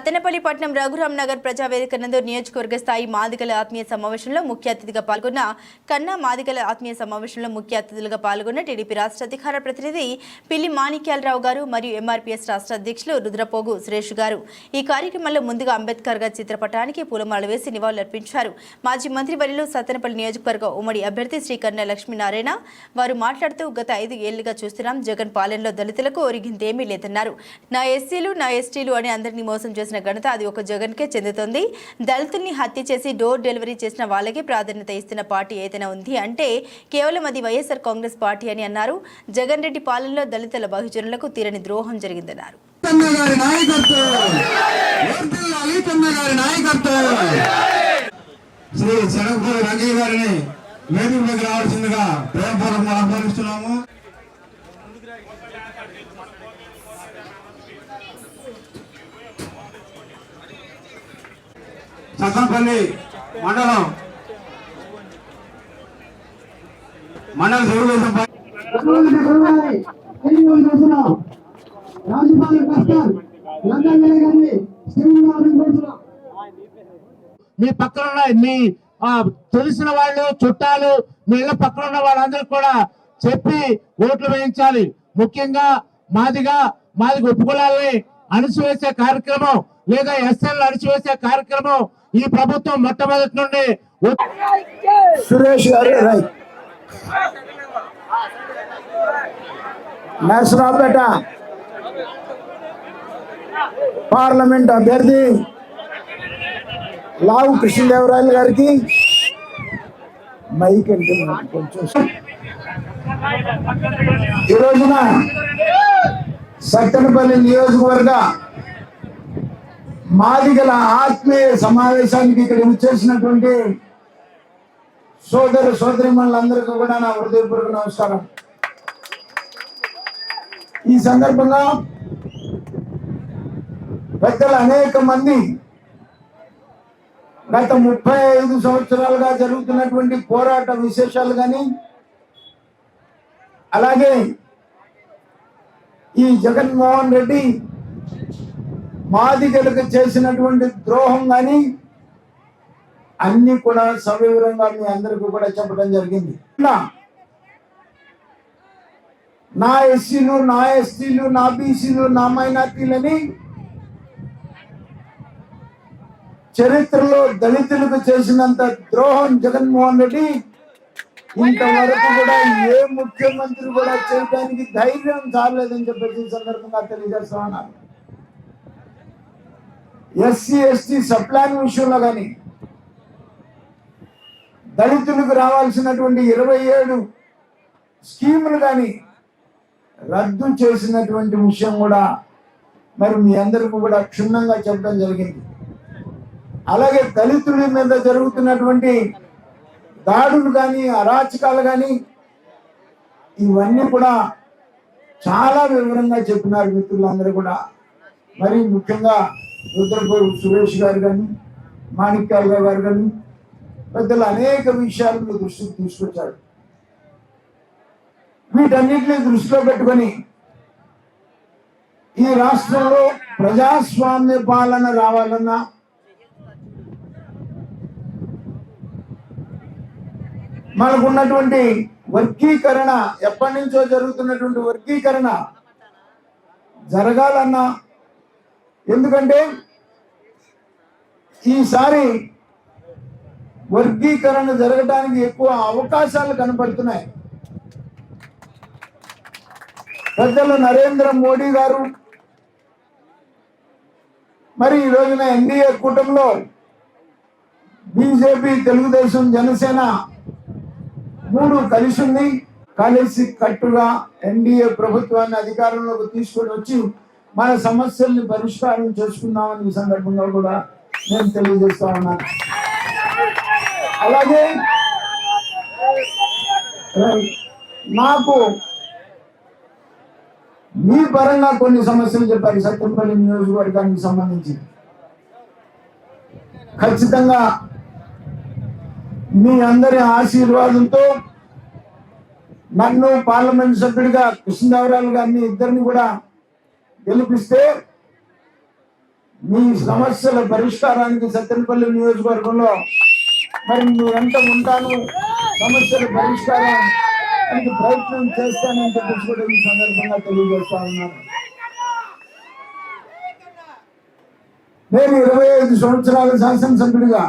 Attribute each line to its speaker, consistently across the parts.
Speaker 1: సత్తెనపల్లి పట్టణం రఘురామ్ నగర్ ప్రజావేదిక నందు నియోజకవర్గ స్థాయి మాదిగల ఆత్మీయ సమావేశంలో ముఖ్య అతిథిగా పాల్గొన్న కన్నా మాదిగల ఆత్మీయ సమావేశంలో ముఖ్య అతిథులుగా పాల్గొన్న టీడీపీ రాష్ట్ర అధికార ప్రతినిధి పిల్లి మాణిక్యాలరావు గారు మరియు ఎంఆర్పీఎస్ రాష్ట్ర అధ్యక్షులు రుద్రపోగు సురేష్ గారు ఈ కార్యక్రమంలో ముందుగా అంబేద్కర్ గారి చిత్రపటానికి పూలమాలలు వేసి నివాళులర్పించారు. మాజీ మంత్రి వర్యులు సత్తెనపల్లి నియోజకవర్గ ఉమ్మడి అభ్యర్థి శ్రీ కన్నా లక్ష్మీనారాయణ వారు మాట్లాడుతూ గత 5 ఏళ్లుగా చూస్తున్నాం జగన్ పాలనలో దళితులకు ఒరిగిందేమీ లేదన్నారు. నా ఎస్సీలు నా ఎస్టీలు అని అందరినీ మోసం చేసిన ఘనత అది ఒక జగన్కే చెందుతుంది. దళితుల్ని హత్య చేసి డోర్ డెలివరీ చేసిన వాళ్ళకే ప్రాధాన్యత ఇస్తున్న పార్టీ ఏదైనా ఉంది అంటే కేవలం అది వైఎస్ఆర్ కాంగ్రెస్ పార్టీ అని అన్నారు. జగన్ రెడ్డి పాలనలో దళితుల బహుజనులకు తీరని ద్రోహం జరిగిందన్నారు.
Speaker 2: సత్తెనపల్లి మండల తెలుగుదేశం మీ పక్కన మీ తెలిసిన వాళ్ళు చుట్టాలు మీ ఇళ్ళ పక్కన ఉన్న వాళ్ళందరూ కూడా చెప్పి ఓట్లు వేయించాలి. ముఖ్యంగా మాదిగ ఉపకులాలని అణిచివేసే కార్యక్రమం లేదా ఎస్ఎల్ అణిచివేసే కార్యక్రమం ఈ ప్రభుత్వం మొట్టమొదటి నుండి
Speaker 3: సురేష్ గారు నర్సరావుపేట పార్లమెంట్ అభ్యర్థి లావు కృష్ణదేవరాయలు గారికి మైక్ అంటే కొంచెం ఈ రోజున సత్తెనపల్లి నియోజకవర్గ మాదిగల ఆత్మీయ సమావేశానికి ఇక్కడ వచ్చేసినటువంటి సోదరు సోదరిమణులందరికీ కూడా నా హృదయపూర్వక నమస్కారం. ఈ సందర్భంగా పెద్దలు అనేక మంది గత 35 సంవత్సరాలుగా జరుగుతున్నటువంటి పోరాట విశేషాలు కానీ అలాగే ఈ జగన్మోహన్ రెడ్డి మాదిగలకు చేసినటువంటి ద్రోహం కానీ అన్ని కూడా సవివరంగా మీ అందరికీ కూడా చెప్పడం జరిగింది. నా ఎస్సీలు నా ఎస్టీలు నా బీసీలు నా మైనార్టీలని చరిత్రలో దళితులకు చేసినంత ద్రోహం జగన్మోహన్ రెడ్డి ఇంతవరకు కూడా ఏ ముఖ్యమంత్రి కూడా చేయడానికి ధైర్యం చాలేదని చెప్పేసి సందర్భంగా తెలియజేస్తా ఉన్నారు. ఎస్సీ ఎస్టీ సప్లాన్ విషయంలో కానీ దళితులకు రావాల్సినటువంటి 27 స్కీములు కానీ రద్దు చేసినటువంటి విషయం కూడా మరి మీ అందరికీ కూడా క్షుణ్ణంగా చెప్పడం జరిగింది. అలాగే దళితుల మీద జరుగుతున్నటువంటి దాడులు కానీ అరాచకాలు కానీ ఇవన్నీ కూడా చాలా వివరంగా చెప్పినారు మిత్రులందరూ కూడా. మరి ముఖ్యంగా రుద్రపోగు సురేష్ గారు కానీ మాణిక్యాలరావు గారు కానీ పెద్దలు అనేక విషయాలు మీ దృష్టికి తీసుకొచ్చారు. వీటన్నిటిని దృష్టిలో పెట్టుకొని ఈ రాష్ట్రంలో ప్రజాస్వామ్య పాలన రావాలన్నా మనకున్నటువంటి వర్గీకరణ ఎప్పటి నుంచో జరుగుతున్నటువంటి వర్గీకరణ జరగాలన్నా, ఎందుకంటే ఈసారి వర్గీకరణ జరగడానికి ఎక్కువ అవకాశాలు కనపడుతున్నాయి. పెద్దలు నరేంద్ర మోడీ గారు మరి ఈ రోజున ఎన్డీఏ కూటమిలో బీజేపీ తెలుగుదేశం జనసేన 3 కలిసి ఉంది. కలిసి కట్టుగా ఎన్డీఏ ప్రభుత్వాన్ని అధికారంలోకి తీసుకొని వచ్చి మన సమస్యల్ని పరిష్కారం చేసుకుందామని ఈ సందర్భంగా కూడా నేను తెలియజేస్తా ఉన్నాను. అలాగే నాకు మీ పరంగా కొన్ని సమస్యలు చెప్పారు సత్తెనపల్లి నియోజకవర్గానికి సంబంధించి. ఖచ్చితంగా మీ అందరి ఆశీర్వాదంతో నన్ను పార్లమెంట్ సభ్యుడిగా కృష్ణదేవరాయలు గారిని ఇద్దరిని కూడా గెలిపిస్తే మీ సమస్యల పరిష్కారానికి సత్తెనపల్లి నియోజకవర్గంలో మరి మీ వెంట ఉంటాను, సమస్యల పరిష్కారానికి ప్రయత్నం చేస్తానని చెప్పేసి కూడా ఈ సందర్భంగా తెలియజేస్తా ఉన్నాను. నేను 25 సంవత్సరాల శాసనసభ్యుడిగా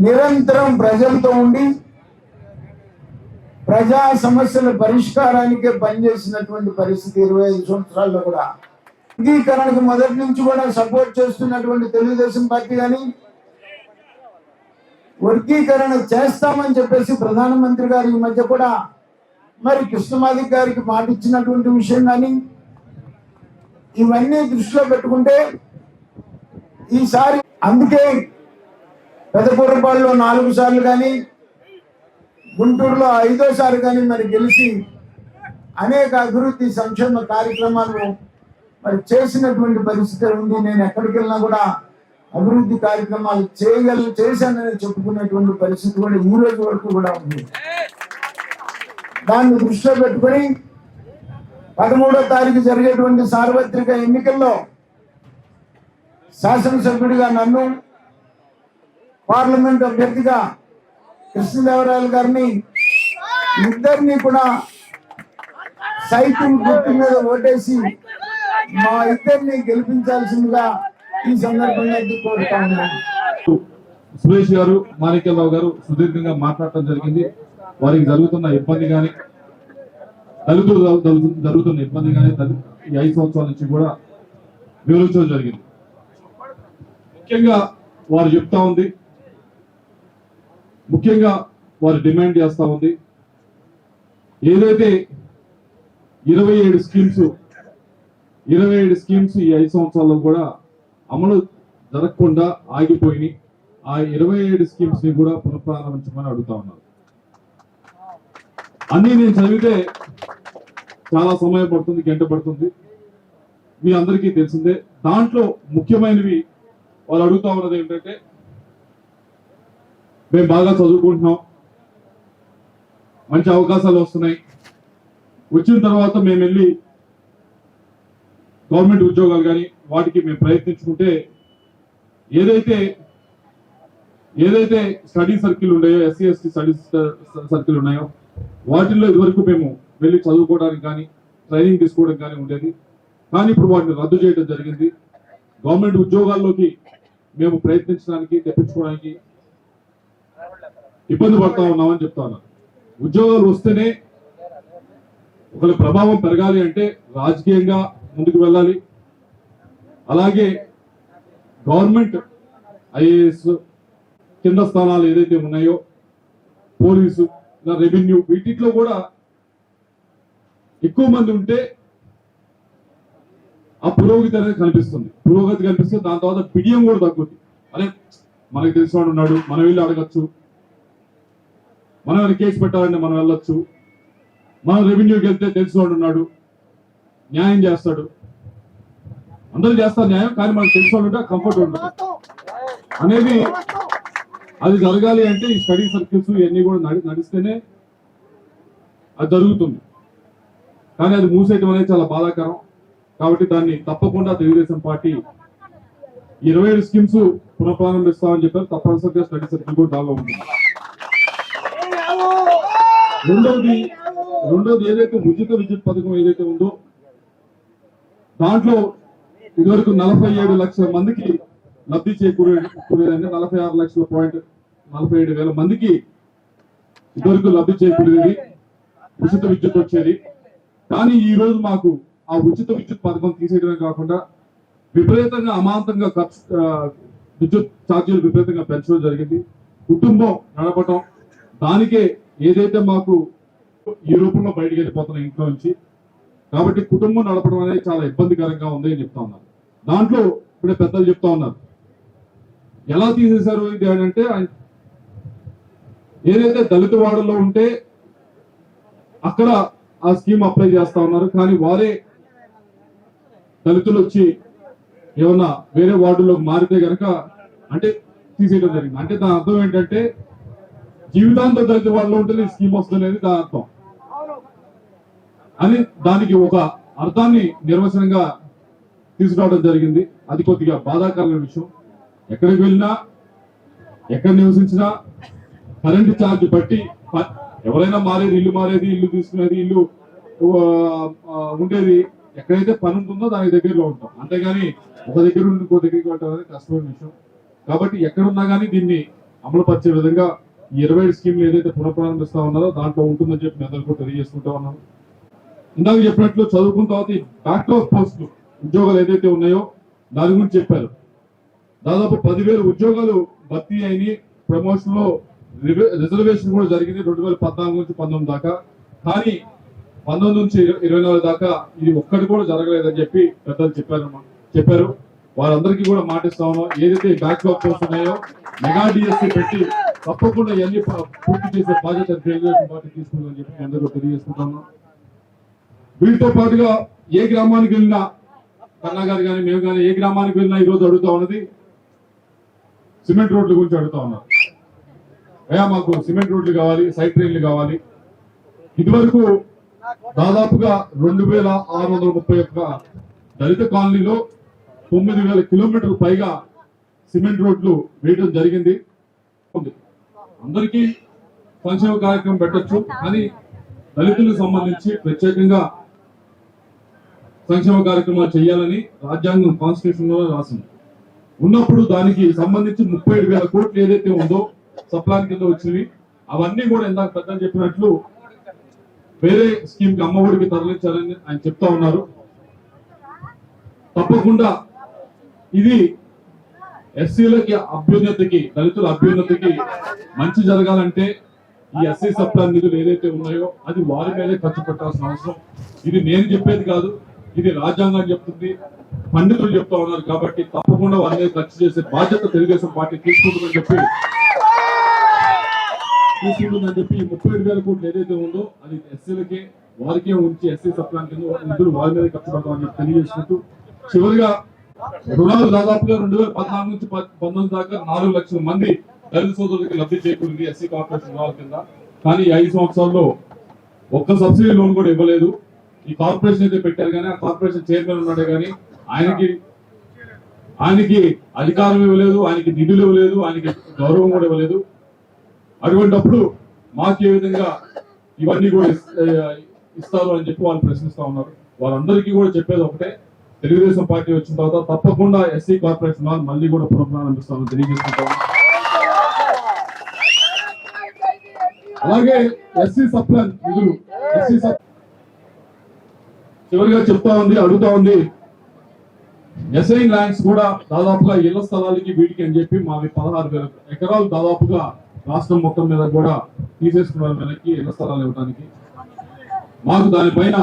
Speaker 3: నిరంతరం ప్రజలతో ఉండి ప్రజా సమస్యల పరిష్కారానికే పనిచేసినటువంటి పరిస్థితి 25 సంవత్సరాల్లో కూడా. వర్గీకరణకు మొదటి నుంచి కూడా సపోర్ట్ చేస్తున్నటువంటి తెలుగుదేశం పార్టీ కానీ వర్గీకరణ చేస్తామని చెప్పేసి ప్రధానమంత్రి గారు ఈ మధ్య కూడా మరి కృష్ణమాదిక్ గారికి మాట ఇచ్చినటువంటి విషయం కానీ ఇవన్నీ దృష్టిలో పెట్టుకుంటే ఈసారి అందుకే పెదకూరపాడులో 4 సార్లు కానీ గుంటూరులో 5వ సారి కానీ మరి గెలిచి అనేక అభివృద్ధి సంక్షేమ కార్యక్రమాలు మరి చేసినటువంటి పరిస్థితి ఉంది. నేను ఎక్కడికి వెళ్ళినా కూడా అభివృద్ధి కార్యక్రమాలు చేశానని చెప్పుకునేటువంటి పరిస్థితి కూడా ఈ రోజు వరకు కూడా ఉంది. దాన్ని దృష్టిలో పెట్టుకొని 13వ తారీఖు జరిగేటువంటి సార్వత్రిక ఎన్నికల్లో శాసనసభ్యుడిగా నన్ను, పార్లమెంట్ అభ్యర్థిగా కృష్ణదేవరాయలు గారిని ఇద్దరిని కూడా సైకిల్ గుర్తు మీద ఓటేసి మా ఇద్దరిని గెలిపించాల్సిందిగా ఈ సందర్భంగా కోరుతా ఉన్నాను.
Speaker 4: సురేష్ గారు, మాణిక్యరావు గారు సుదీర్ఘంగా మాట్లాడటం జరిగింది. వారికి జరుగుతున్న ఇబ్బంది కానీ దళితులు జరుగుతున్న ఇబ్బంది కానీ ఈ 5 సంవత్సరాల నుంచి కూడా వివరించడం జరిగింది. ముఖ్యంగా వారు చెప్తా ఉంది, ముఖ్యంగా వారు డిమాండ్ చేస్తా ఉంది, ఏదైతే 27 స్కీమ్స్ ఈ 5 సంవత్సరాల్లో కూడా అమలు జరగకుండా ఆగిపోయి ఆ 27 స్కీమ్స్ ని కూడా పునఃప్రారంభించమని అడుగుతా ఉన్నారు. అన్ని నేను చదివితే చాలా సమయం పడుతుంది, గంట పడుతుంది, మీ అందరికీ తెలిసిందే. దాంట్లో ముఖ్యమైనవి వాళ్ళు అడుగుతా ఉన్నది ఏంటంటే, మేము బాగా చదువుకుంటున్నాం, మంచి అవకాశాలు వస్తున్నాయి, వచ్చిన తర్వాత మేము వెళ్ళి గవర్నమెంట్ ఉద్యోగాలు కానీ వాటికి మేము ప్రయత్నించుకుంటే ఏదైతే స్టడీ సర్కిల్ ఉన్నాయో, ఎస్సీ ఎస్టీ స్టడీ సర్కిల్ ఉన్నాయో వాటిల్లో ఇదివరకు మేము వెళ్ళి చదువుకోవడానికి కానీ ట్రైనింగ్ తీసుకోవడానికి కానీ ఉండేది. కానీ ఇప్పుడు వాటిని రద్దు చేయడం జరిగింది. గవర్నమెంట్ ఉద్యోగాల్లోకి మేము ప్రయత్నించడానికి, తెప్పించుకోవడానికి ఇబ్బంది పడతా ఉన్నామని చెప్తా ఉన్నారు. ఉద్యోగాలు వస్తేనే ఒకరి ప్రభావం పెరగాలి అంటే రాజకీయంగా ముందుకు వెళ్ళాలి. అలాగే గవర్నమెంట్ ఐఏఎస్ కింద స్థానాలు ఏదైతే ఉన్నాయో, పోలీసు, రెవెన్యూ, వీటిలో కూడా ఎక్కువ మంది ఉంటే ఆ పురోగతి అనేది కనిపిస్తుంది. దాని తర్వాత బిడియం కూడా తగ్గుతుంది. అరే మనకి తెలిసినవాడు ఉన్నాడు, మనం వెళ్ళి అడగచ్చు, మనం కేసు పెట్టాలంటే మనం వెళ్ళొచ్చు, మనం రెవెన్యూకి వెళ్తే తెలిసినవాడు ఉన్నాడు, న్యాయం చేస్తాడు, అందరూ చేస్తారు న్యాయం, కానీ మనకు తెలిసినవాడు ఉంటే కంఫర్ట్ ఉంటుంది అనేది. అది జరగాలి అంటే ఈ స్టడీ సర్కిల్స్ ఇవన్నీ కూడా నడిస్తేనే అది జరుగుతుంది. కానీ అది మూసేయటం అనేది చాలా బాధాకరం. కాబట్టి దాన్ని తప్పకుండా తెలుగుదేశం పార్టీ 27 స్కీమ్స్ పునఃప్రారంభిస్తామని చెప్పారు. తప్పనిసరిగా స్టడీ సర్కిల్ కూడా దానిలో ఉంటుంది. రెండోది ఏదైతే ఉచిత విద్యుత్ పథకం ఏదైతే ఉందో దాంట్లో ఇదివరకు 47 లక్షల మందికి లబ్ధి చేకూరేదంటే 46,47,000 మందికి ఇదివరకు లబ్ధి చేకూరేది, ఉచిత విద్యుత్ వచ్చేది. కానీ ఈ రోజు మాకు ఆ ఉచిత విద్యుత్ పథకం తీసేయడమే కాకుండా విపరీతంగా అమాంతంగా విద్యుత్ ఛార్జీలు విపరీతంగా పెంచడం జరిగింది. కుటుంబం నడపటం దానికే ఏదైతే మాకు ఈ రూపంలో బయటకు వెళ్ళిపోతున్నాం ఇంట్లో నుంచి. కాబట్టి కుటుంబం నడపడం అనేది చాలా ఇబ్బందికరంగా ఉంది అని చెప్తా ఉన్నారు. దాంట్లో ఇప్పుడే పెద్దలు చెప్తా ఉన్నారు ఎలా తీసేశారు ఇది అంటే, ఏదైతే దళిత వార్డులో ఉంటే అక్కడ ఆ స్కీమ్ అప్లై చేస్తా ఉన్నారు. కానీ వారే దళితులు వచ్చి ఏమన్నా వేరే వార్డులోకి మారితే గనక అంటే తీసేయడం జరిగింది. అంటే దాని అర్థం ఏంటంటే జీవితాంతం దళిత వార్డులో ఉంటేనే స్కీమ్ వస్తుంది అనేది దాని అర్థం అని దానికి ఒక అర్థాన్ని నిర్వచనంగా తీసుకురావడం జరిగింది. అది కొద్దిగా బాధాకరమైన విషయం. ఎక్కడికి వెళ్ళినా ఎక్కడ నివసించినా కరెంటు ఛార్జ్ బట్టి ఎవరైనా మారేది, ఇల్లు తీసుకునేది, ఇల్లు ఉండేది ఎక్కడైతే పని ఉంటుందో దానికి దగ్గరలో ఉంటాం. అంతేగాని ఒక దగ్గర నుండి ఇంకో దగ్గరికి వెళ్ళడం అనేది కష్టమైన విషయం. కాబట్టి ఎక్కడున్నా కానీ దీన్ని అమలు పరిచే విధంగా ఈ 27 స్కీమ్లు ఏదైతే పునఃప్రారంభిస్తా ఉన్నారో దాంట్లో ఉంటుందని చెప్పి నేను కూడా తెలియజేసుకుంటా ఉన్నాను. ఇందాక చెప్పినట్లు చదువుకున్న తర్వాత ఈ బ్యాక్లాగ్ పోస్టులు ఉద్యోగాలు ఏదైతే ఉన్నాయో దాని గురించి చెప్పారు. దాదాపు 10,000 ఉద్యోగాలు భర్తీ అయినాయి. ప్రమోషన్ లో రిజర్వేషన్ కూడా జరిగింది 2014 నుంచి 19 దాకా. కానీ 19 నుంచి 24 దాకా ఇది ఒక్కటి కూడా జరగలేదని చెప్పి పెద్దలు చెప్పారు. వారందరికీ కూడా మాటిస్తా ఉన్నాం. ఏదైతే బ్యాక్లాగ్ పోస్ట్ ఉన్నాయో మెగా డిఎస్సీ పెట్టి తప్పకుండా ఇవన్నీ పూర్తి చేసే బాధ్యత తెలుగుదేశం పార్టీ తీసుకుందని చెప్పి అందరూ తెలియజేసుకుంటా ఉన్నాం. వీటితో పాటుగా ఏ గ్రామానికి వెళ్ళినా కన్నా గారు కానీ మేము కానీ ఏ గ్రామానికి వెళ్ళినా ఈరోజు అడుగుతా ఉన్నది సిమెంట్ రోడ్ల గురించి అడుగుతా ఉన్నారు. అయ్యా మాకు సిమెంట్ రోడ్లు కావాలి, సైట్ ట్రైన్లు కావాలి. ఇదివరకు దాదాపుగా 2,631 దళిత కాలనీలో 9,000 కిలోమీటర్లు పైగా సిమెంట్ రోడ్లు వేయడం జరిగింది. అందరికీ సంక్షేమ కార్యక్రమం పెట్టచ్చు, కానీ దళితులకు సంబంధించి ప్రత్యేకంగా సంక్షేమ కార్యక్రమాలు చేయాలని రాజ్యాంగం కాన్స్టిట్యూషన్ లో రాసింది. ఉన్నప్పుడు దానికి సంబంధించి 37,000 కోట్లు ఏదైతే ఉందో సప్లాన్ కింద వచ్చినవి అవన్నీ కూడా ఇందాక పెద్దలు చెప్పినట్లు వేరే స్కీమ్ కి అమ్మఒడికి తరలించాలని ఆయన చెప్తా ఉన్నారు. తప్పకుండా ఇది ఎస్సీలకి అభ్యున్నతికి, దళితుల అభ్యున్నతికి మంచి జరగాలంటే ఈ ఎస్సీ సప్లాన్ నిధులు ఏదైతే ఉన్నాయో అది వారి మీదే ఖర్చు పెట్టాల్సిన అవసరం. ఇది నేను చెప్పేది కాదు, ఇది రాజ్యాంగం చెప్తుంది, పండితులు చెప్తా ఉన్నారు. కాబట్టి తప్పకుండా వారి మీద ఖర్చు చేసే బాధ్యత తెలుగుదేశం పార్టీ తీసుకుంటుందని చెప్పి ఈ 37,000 కోట్లు ఏదైతే ఉందో అది ఎస్సీలకే వారికే ఉంచి ఎస్సీ సప్లాన్ కింద నిధులు వారి మీద ఖర్చు పెడతామని చెప్పి తెలియజేసుకుంటూ చివరిగా రుణాలు దాదాపుగా 2014 నుంచి 19 దాకా 4 లక్షల మంది దళిత సోదరులకి లబ్ధి చేకూరింది ఎస్సీ కార్పొరేషన్ రుణాల కింద. కానీ 5 సంవత్సరాల్లో ఒక్క సబ్సిడీ లోన్ కూడా ఇవ్వలేదు. ఈ కార్పొరేషన్ అయితే పెట్టారు కానీ ఆ కార్పొరేషన్ చైర్మన్ ఉన్నాడే కానీ ఆయనకి అధికారం ఇవ్వలేదు, ఆయనకి నిధులు ఇవ్వలేదు, ఆయనకి గౌరవం కూడా ఇవ్వలేదు. అటువంటిప్పుడు మాకు ఏ విధంగా ఇవన్నీ కూడా ఇస్తారు అని చెప్పి వాళ్ళు ప్రశ్నిస్తా ఉన్నారు. వాళ్ళందరికీ కూడా చెప్పేది ఒకటే, తెలుగుదేశం పార్టీ వచ్చిన తర్వాత తప్పకుండా ఎస్సీ కార్పొరేషన్ మళ్ళీ కూడా పునఃప్రారంభిస్తామని తెలియజేసుకుంటాము. అలాగే ఎస్సీ సప్లాన్ నిధులు చివరిగా అడుగుతా ఉంది ఎస్ఐన్ ల్యాండ్స్ కూడా దాదాపుగా ఇళ్ల స్థలాలకి వీటికి అని చెప్పి మావి 16,000 ఎకరాలు దాదాపుగా రాష్ట్రం మొత్తం మీద కూడా తీసేసుకున్నారు మనకి ఇళ్ల స్థలాలు ఇవ్వడానికి. మాకు దానిపైన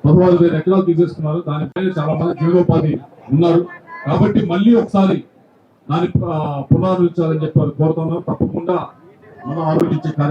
Speaker 4: 16,000 ఎకరాలు తీసేసుకున్నారు. దానిపైన చాలా మంది జీవనోపాధి ఉన్నారు. కాబట్టి మళ్ళీ ఒకసారి దాన్ని పునరుద్ధరించాలని చెప్పి కోరుతున్నాం. తప్పకుండా మనం ఆలోచించే కార్యక్రమం